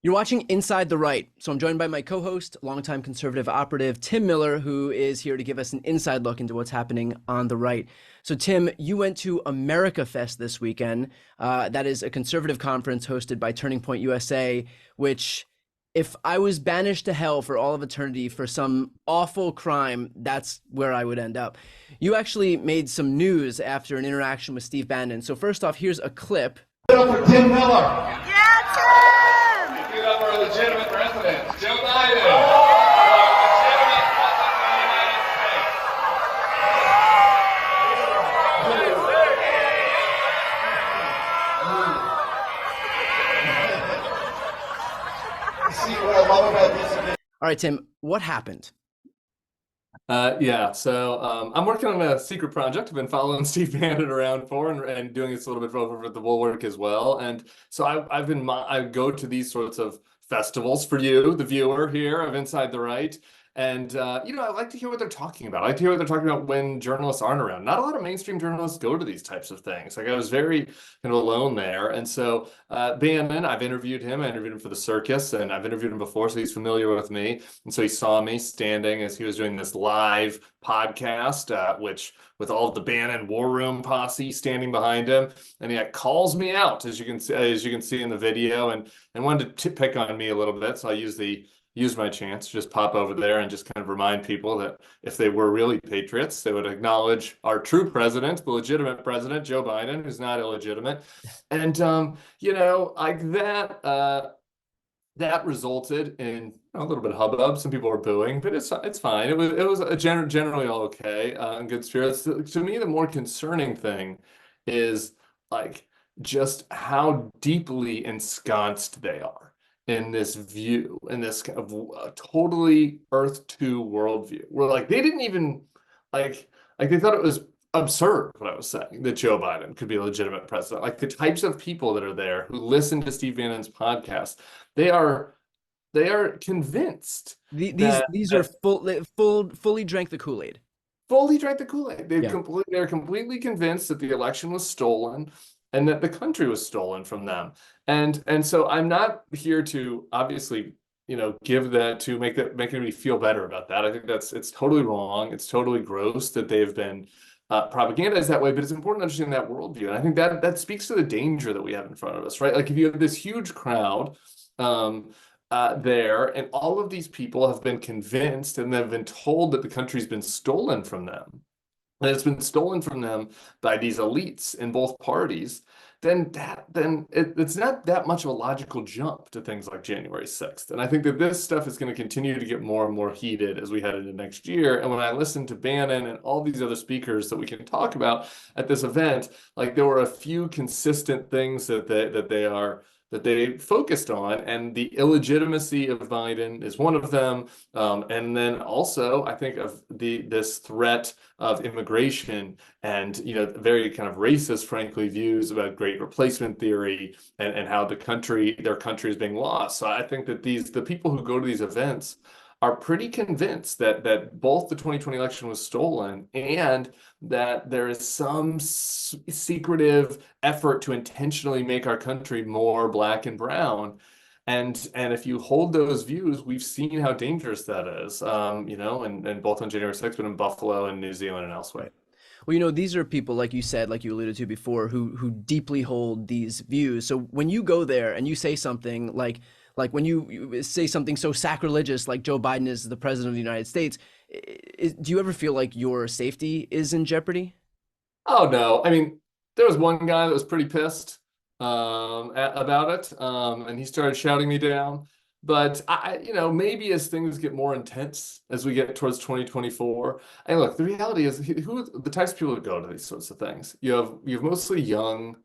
You're watching Inside the Right. So I'm joined by my co-host, longtime conservative operative Tim Miller, who is here to give us an inside look into what's happening on the right. So Tim, you went to AmericaFest this weekend. That is a conservative conference hosted by Turning Point USA, which if I was banished to hell for all of eternity for some awful crime, that's where I would end up. You actually made some news after an interaction with Steve Bannon. So first off, here's a clip. For Tim Miller. Yeah, Tim! Give it up for a legitimate president, Joe Biden. See what I love about this. All right, Tim, what happened? So I'm working on a secret project. I've been following Steve Bannon around for and doing this a little bit over the Bulwark as well. And so I go to these sorts of festivals for you, the viewer here of Inside the Right. And I like to hear what they're talking about. I like to hear what they're talking about when journalists aren't around. Not a lot of mainstream journalists go to these types of things. Like I was very kind of alone there. And so Bannon, I've interviewed him. I interviewed him for the circus, and I've interviewed him before, so he's familiar with me. And so he saw me standing as he was doing this live podcast, which with all of the Bannon War Room posse standing behind him, and he calls me out, as you can see in the video, and wanted to pick on me a little bit. So I use my chance to just pop over there and just kind of remind people that if they were really patriots, they would acknowledge our true president, the legitimate president, Joe Biden, who's not illegitimate. And like that resulted in a little bit of hubbub. Some people were booing, but it's fine. It was generally all okay, in good spirits. To me, the more concerning thing is like just how deeply ensconced they are in this view, in this kind of totally Earth 2 worldview, where like they didn't even like they thought it was absurd what I was saying, that Joe Biden could be a legitimate president. Like the types of people that are there who listen to Steve Bannon's podcast, they are convinced These are fully drank the Kool-Aid. fully drank the Kool-Aid. Yeah. They're completely convinced that the election was stolen and that the country was stolen from them. And so I'm not here to obviously, give that to make anybody feel better about that. I think it's totally wrong. It's totally gross that they've been propagandized that way, but it's important to understand that worldview. And I think that speaks to the danger that we have in front of us, right? Like if you have this huge crowd, there, and all of these people have been convinced and they've been told that the country's been stolen from them, and it's been stolen from them by these elites in both parties, then it's not that much of a logical jump to things like January 6th. And I think that this stuff is going to continue to get more and more heated as we head into next year. And when I listen to Bannon and all these other speakers that we can talk about at this event, like there were a few consistent things that they focused on, and the illegitimacy of Biden is one of them. And then also, I think of this threat of immigration and very kind of racist, frankly, views about great replacement theory and how their country is being lost. So I think that the people who go to these events are pretty convinced that both the 2020 election was stolen and that there is some secretive effort to intentionally make our country more black and brown. And if you hold those views, we've seen how dangerous that is, and both on January 6th, but in Buffalo and New Zealand and elsewhere. Well, these are people, like you said, like you alluded to before, who deeply hold these views. So when you go there and you say something like when you say something so sacrilegious, like Joe Biden is the president of the United States, do you ever feel like your safety is in jeopardy? Oh no. I mean, there was one guy that was pretty pissed about it, and he started shouting me down. But maybe as things get more intense as we get towards 2024, and look, the reality is who the types of people that go to these sorts of things. You have mostly young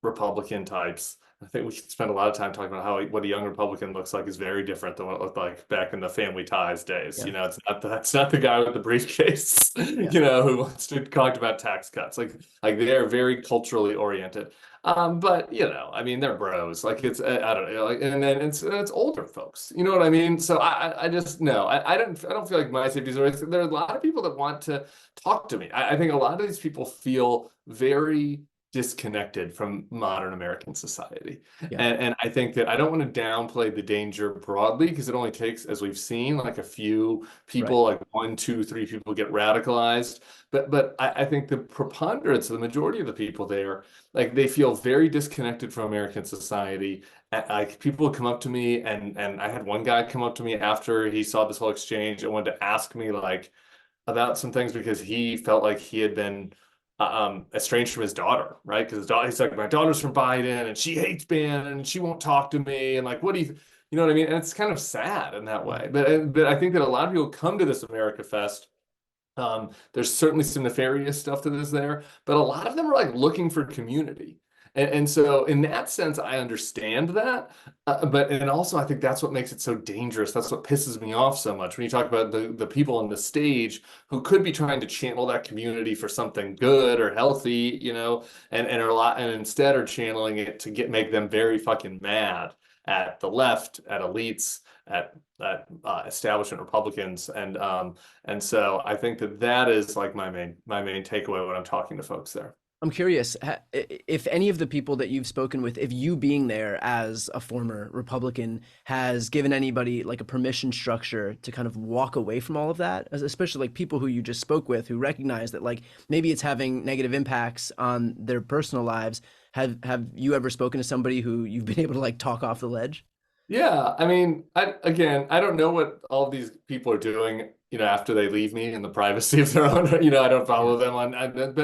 Republican types. I think we should spend a lot of time talking about what a young Republican looks like is very different than what it looked like back in the Family Ties days. Yeah. It's not the guy with the briefcase, who wants to talk about tax cuts. Like they are very culturally oriented. But I mean, they're bros. Like it's I don't know. Like, and then it's older folks. You know what I mean? So I just no. I don't feel like my safety is at risk. There are a lot of people that want to talk to me. I think a lot of these people feel very disconnected from modern American society. Yeah. And I think that I don't want to downplay the danger broadly, because it only takes, as we've seen, like a few Right. people, like one, two, three people get radicalized. But I think the preponderance, the majority of the people there, like they feel very disconnected from American society. Like people would come up to me, and I had one guy come up to me after he saw this whole exchange and wanted to ask me like about some things, because he felt like he had been estranged from his daughter, right? Because his daughter, he's like, my daughter's from Biden and she hates Bannon and she won't talk to me. And like, what do you know what I mean? And it's kind of sad in that way. But I think that a lot of people come to this America Fest. There's certainly some nefarious stuff that is there, but a lot of them are like looking for community. And so in that sense, I understand that. And also I think that's what makes it so dangerous. That's what pisses me off so much when you talk about the people on the stage who could be trying to channel that community for something good or healthy, and are a lot, and instead are channeling it to make them very fucking mad at the left, at elites, at establishment Republicans, and so I think that is like my main takeaway when I'm talking to folks there. I'm curious if any of the people that you've spoken with, if you being there as a former Republican has given anybody like a permission structure to kind of walk away from all of that, especially like people who you just spoke with who recognize that like maybe it's having negative impacts on their personal lives. Have you ever spoken to somebody who you've been able to like talk off the ledge? Yeah, I mean, I don't know what all these people are doing, after they leave me in the privacy of their own. I don't follow them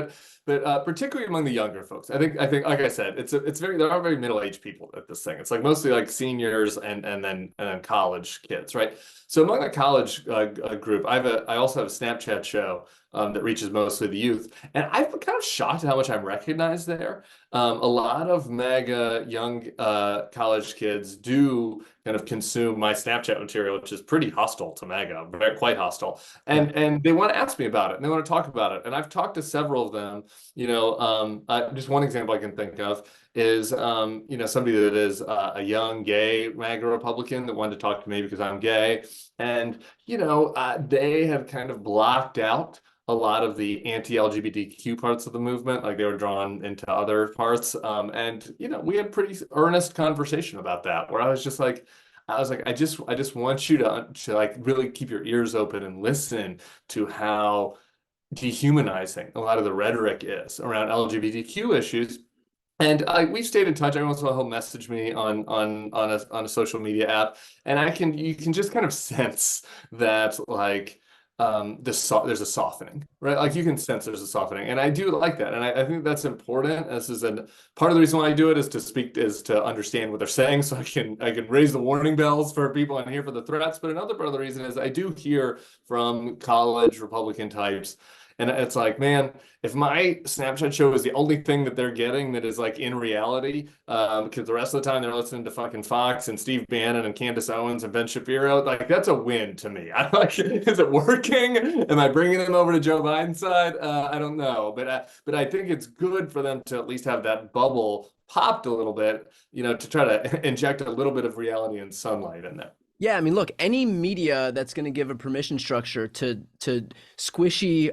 but particularly among the younger folks, I think, like I said, there are very middle-aged people at this thing. It's like mostly like seniors and then college kids, right? So among the college group, I also have a Snapchat show that reaches mostly the youth, and I've been kind of shocked at how much I'm recognized there. A lot of MAGA young college kids do kind of consume my Snapchat material, which is pretty hostile to MAGA, quite hostile. Yeah. And they want to ask me about it, and they want to talk about it. And I've talked to several of them. Just one example I can think of is, somebody that is a young gay MAGA Republican that wanted to talk to me because I'm gay. And, they have kind of blocked out a lot of the anti-LGBTQ parts of the movement, like they were drawn into other parts. And we had pretty earnest conversation about that, where I was like, I just want you to like really keep your ears open and listen to how dehumanizing a lot of the rhetoric is around LGBTQ issues. And we've stayed in touch. Every once in a while, he'll message me on a social media app, and you can just kind of sense that like there's a softening, right? Like you can sense there's a softening, and I do like that, and I think that's important. This is part of the reason why I do it is to understand what they're saying, so I can raise the warning bells for people and hear for the threats. But another part of the reason is I do hear from college Republican types. And it's like, man, if my Snapchat show is the only thing that they're getting that is like in reality, because the rest of the time they're listening to fucking Fox and Steve Bannon and Candace Owens and Ben Shapiro, like that's a win to me. I'm like, is it working? Am I bringing them over to Joe Biden's side? I don't know, but I think it's good for them to at least have that bubble popped a little bit, to try to inject a little bit of reality and sunlight in there. Yeah, I mean, look, any media that's going to give a permission structure to squishy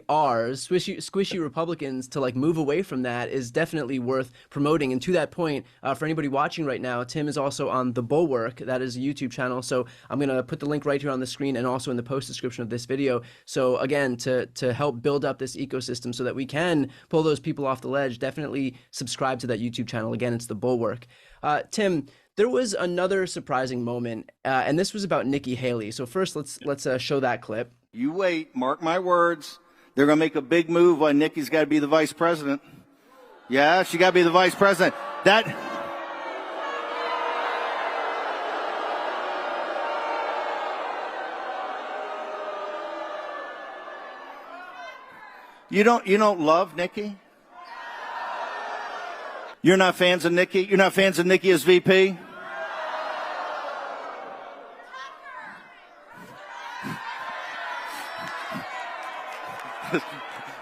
Republicans to like move away from that is definitely worth promoting. And to that point, for anybody watching right now, Tim is also on The Bulwark. That is a YouTube channel. So I'm going to put the link right here on the screen and also in the post description of this video. So again, to help build up this ecosystem so that we can pull those people off the ledge, definitely subscribe to that YouTube channel. Again, it's The Bulwark. Tim, there was another surprising moment, and this was about Nikki Haley. So first, let's show that clip. You wait, mark my words. They're going to make a big move on Nikki's got to be the vice president. Yeah, she got to be the vice president. You don't love Nikki? You're not fans of Nikki? You're not fans of Nikki as VP?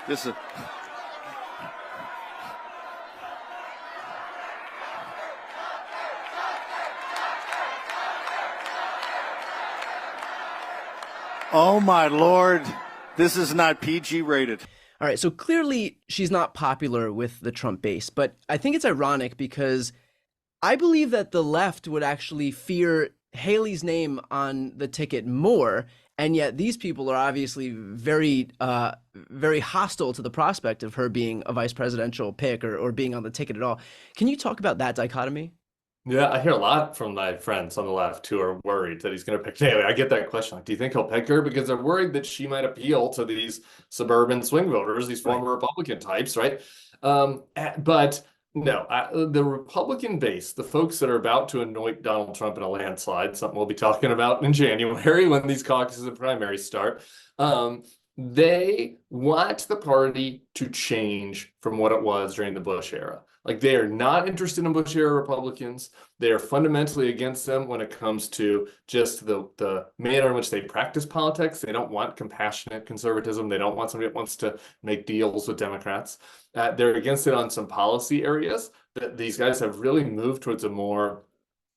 This is oh my Lord, this is not PG rated. All right, so clearly she's not popular with the Trump base, but I think it's ironic because I believe that the left would actually fear Haley's name on the ticket more, and yet these people are obviously very hostile to the prospect of her being a vice presidential pick or being on the ticket at all. Can you talk about that dichotomy? Yeah, I hear a lot from my friends on the left who are worried that he's going to pick Haley. I get that question. Like, do you think he'll pick her? Because they're worried that she might appeal to these suburban swing voters, these Right. former Republican types, right? But no, the Republican base, the folks that are about to anoint Donald Trump in a landslide, something we'll be talking about in January when these caucuses and primaries start, they want the party to change from what it was during the Bush era. Like, they are not interested in Bush era Republicans. They are fundamentally against them when it comes to just the manner in which they practice politics. They don't want compassionate conservatism. They don't want somebody that wants to make deals with Democrats. They're against it on some policy areas. That these guys have really moved towards a more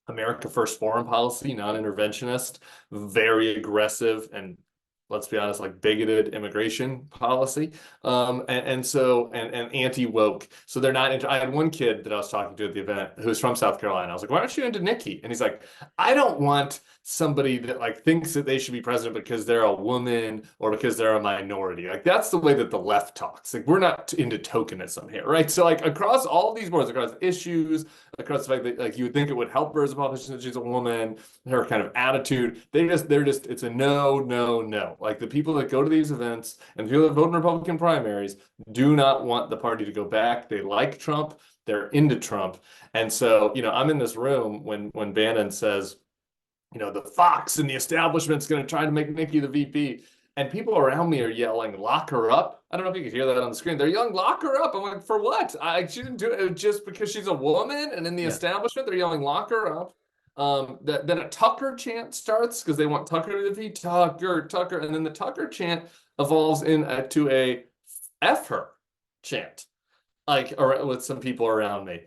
America First foreign policy, non-interventionist, very aggressive, and let's be honest, like bigoted immigration policy, and anti-woke. So they're not I had one kid that I was talking to at the event who's from South Carolina. I was like, why aren't you into Nikki? And he's like, I don't want somebody that like thinks that they should be president because they're a woman or because they're a minority. Like, that's the way that the left talks. Like, we're not into tokenism here, right? So like across all these boards, across issues, across the fact that like you would think it would help her as a politician that she's a woman, her kind of attitude, they're just it's a no, no, no. Like, the people that go to these events and the people that vote in Republican primaries do not want the party to go back. They like Trump. They're into Trump. And so, I'm in this room when Bannon says, the Fox and the establishment's going to try to make Nikki the VP. And people around me are yelling, lock her up. I don't know if you can hear that on the screen. They're yelling, lock her up. I'm like, for what? She didn't do it just because she's a woman. And in the establishment, they're yelling, lock her up. Then a Tucker chant starts because they want Tucker to be Tucker. And then the Tucker chant evolves into a F her chant, like, or with some people around me.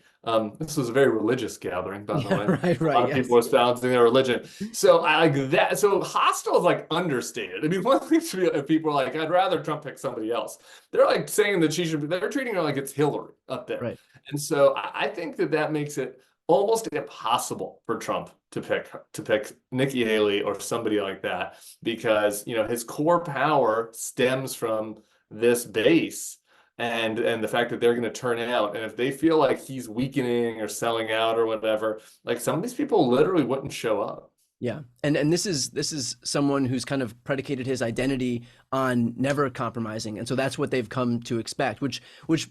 This was a very religious gathering, by the way. Right, A lot of people were espousing their religion. So I like that. So hostile is like understated. I mean, one thing to be if people are like, I'd rather Trump pick somebody else. They're like saying that she should be, they're treating her like it's Hillary up there. Right. And so I think that makes it almost impossible for Trump to pick Nikki Haley or somebody like that, because his core power stems from this base and the fact that they're going to turn out. And if they feel like he's weakening or selling out or whatever, like, some of these people literally wouldn't show up. Yeah. And this is someone who's kind of predicated his identity on never compromising. And so that's what they've come to expect, which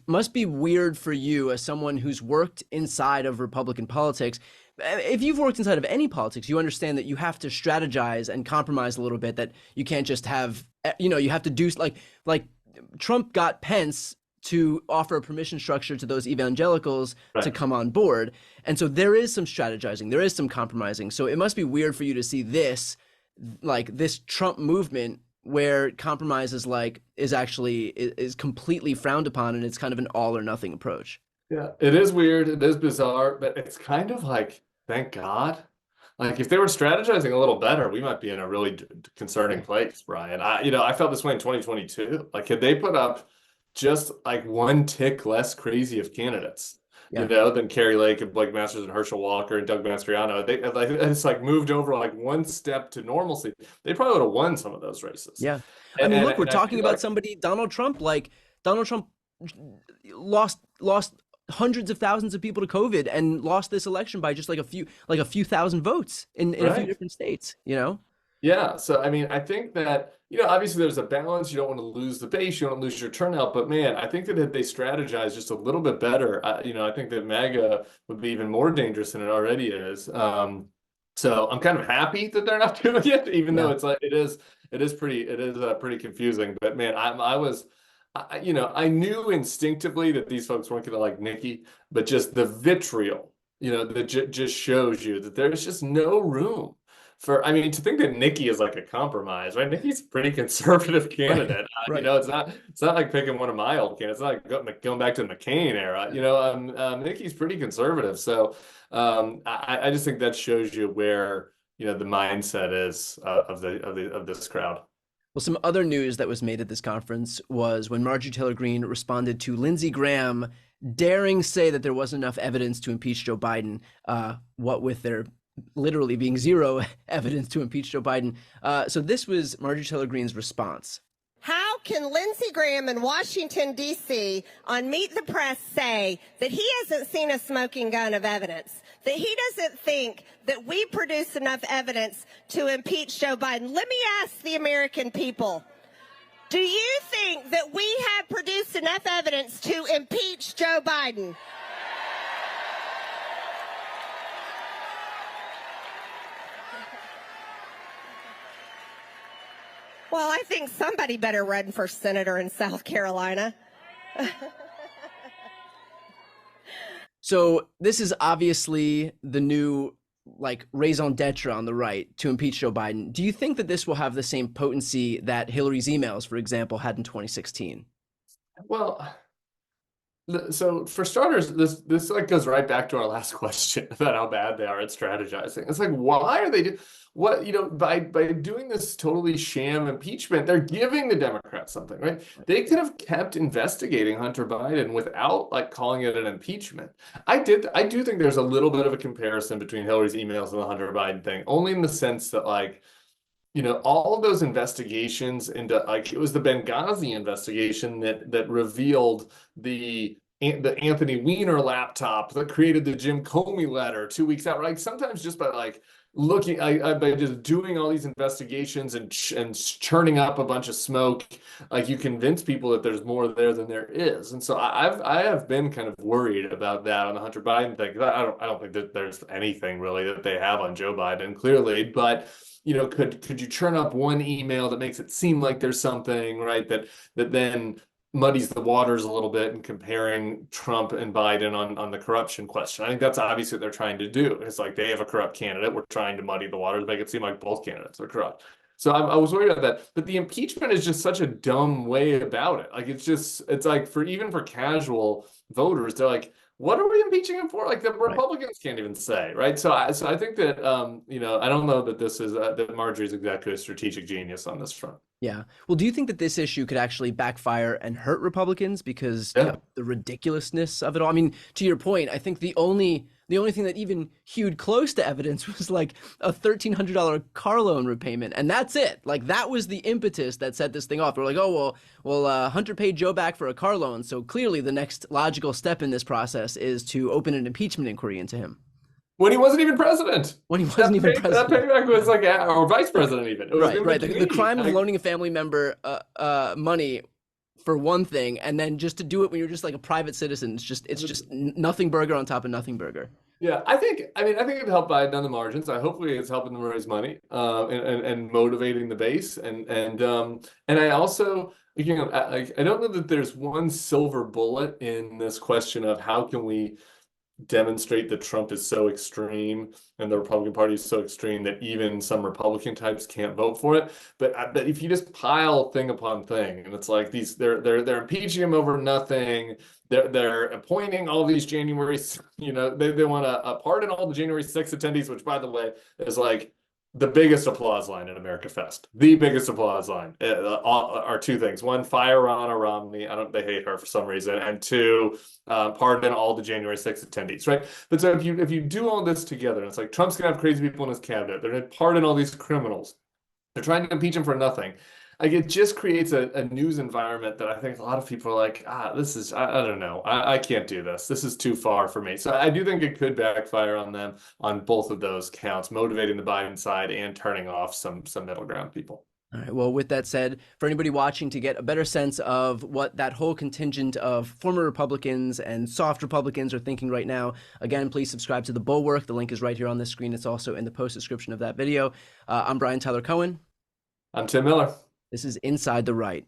must be weird for you as someone who's worked inside of Republican politics. If you've worked inside of any politics, you understand that you have to strategize and compromise a little bit, that you can't just have, you have to do like Trump got Pence to offer a permission structure to those evangelicals to come on board. And so there is some strategizing, there is some compromising. So it must be weird for you to see this Trump movement where compromise is completely frowned upon, and it's kind of an all or nothing approach. Yeah, it is weird. It is bizarre, but it's kind of like, thank God. Like, if they were strategizing a little better, we might be in a really concerning place, Brian. I felt this way in 2022. Like, had they put up just like one tick less crazy of candidates, than Carrie Lake and Blake Masters and Herschel Walker and Doug Mastriano, it's like moved over like one step to normalcy. They probably would have won some of those races. Yeah. I mean, look, we're talking about somebody, Donald Trump, lost hundreds of thousands of people to COVID and lost this election by just like a few thousand votes in a few different states, Yeah. So, I mean, I think that, obviously there's a balance. You don't want to lose the base. You don't lose your turnout. But man, I think that if they strategize just a little bit better, I think that MAGA would be even more dangerous than it already is. So I'm kind of happy that they're not doing it, even though it's like, it is pretty confusing. But man, I knew instinctively that these folks weren't going to like Nikki, but just the vitriol, that just shows you that there's just no room to think that Nikki is like a compromise, right? Nikki's a pretty conservative candidate. Right. It's not like picking one of my old candidates. It's not like going back to the McCain era. Nikki's pretty conservative. So I just think that shows you where the mindset is of this crowd. Well, some other news that was made at this conference was when Marjorie Taylor Greene responded to Lindsey Graham daring say that there wasn't enough evidence to impeach Joe Biden, what with there literally being zero evidence to impeach Joe Biden. So this was Marjorie Taylor Greene's response. How can Lindsey Graham in Washington, D.C. on Meet the Press say that he hasn't seen a smoking gun of evidence, that he doesn't think that we produce enough evidence to impeach Joe Biden? Let me ask the American people, do you think that we have produced enough evidence to impeach Joe Biden? Well, I think somebody better run for senator in South Carolina. So this is obviously the new raison d'etre on the right to impeach Joe Biden. Do you think that this will have the same potency that Hillary's emails, for example, had in 2016? Well, so for starters, this goes right back to our last question about how bad they are at strategizing. It's like, why are they by doing this totally sham impeachment, they're giving the Democrats something, right? They could have kept investigating Hunter Biden without calling it an impeachment. I do think there's a little bit of a comparison between Hillary's emails and the Hunter Biden thing, only in the sense that all of those investigations into it was the Benghazi investigation that revealed the Anthony Weiner laptop that created the Jim Comey letter 2 weeks out. Sometimes just by looking, by just doing all these investigations and churning up a bunch of smoke, you convince people that there's more there than there is. And so I have been kind of worried about that on the Hunter Biden thing. I don't think that there's anything really that they have on Joe Biden, clearly, but could you churn up one email that makes it seem like there's something, right, that then muddies the waters a little bit in comparing Trump and Biden on the corruption question? I think that's obviously what they're trying to do. It's they have a corrupt candidate. We're trying to muddy the waters, make it seem like both candidates are corrupt. So I was worried about that. But the impeachment is just such a dumb way about it. It's for casual voters, they're what are we impeaching him for? The Republicans can't even say, right? So I think that I don't know that this is that Marjorie's exactly a strategic genius on this front. Yeah. Well, do you think that this issue could actually backfire and hurt Republicans because the ridiculousness of it all? I mean, to your point, I think the only thing that even hewed close to evidence was a $1,300 car loan repayment, and that's it. That was the impetus that set this thing off. We're well, Hunter paid Joe back for a car loan, so clearly the next logical step in this process is to open an impeachment inquiry into him. When he wasn't even president. That payback was or vice president even. It was right. The crime of loaning a family member money for one thing, and then just to do it when you're just a private citizen, it's just nothing burger on top of nothing burger. Yeah, I think it helped Biden on the margins. Hopefully it's helping them raise money and motivating the base. And I also, I don't know that there's one silver bullet in this question of how can we demonstrate that Trump is so extreme and the Republican Party is so extreme that even some Republican types can't vote for it. But if you just pile thing upon thing, and it's they're impeaching him over nothing. They're appointing all these January, they want to pardon all the January 6th attendees, which, by the way, is the biggest applause line at AmericaFest. The biggest applause line are two things. One, fire Ronna Romney. They hate her for some reason. And two, pardon all the January 6th attendees, right? But so if you do all this together, it's Trump's going to have crazy people in his cabinet. They're going to pardon all these criminals. They're trying to impeach him for nothing. It just creates a news environment that I think a lot of people are this is, I don't know. I can't do this. This is too far for me. So I do think it could backfire on them on both of those counts, motivating the Biden side and turning off some middle ground people. All right. Well, with that said, for anybody watching to get a better sense of what that whole contingent of former Republicans and soft Republicans are thinking right now, again, please subscribe to The Bulwark. The link is right here on this screen. It's also in the post description of that video. I'm Brian Tyler Cohen. I'm Tim Miller. This is Inside the Right.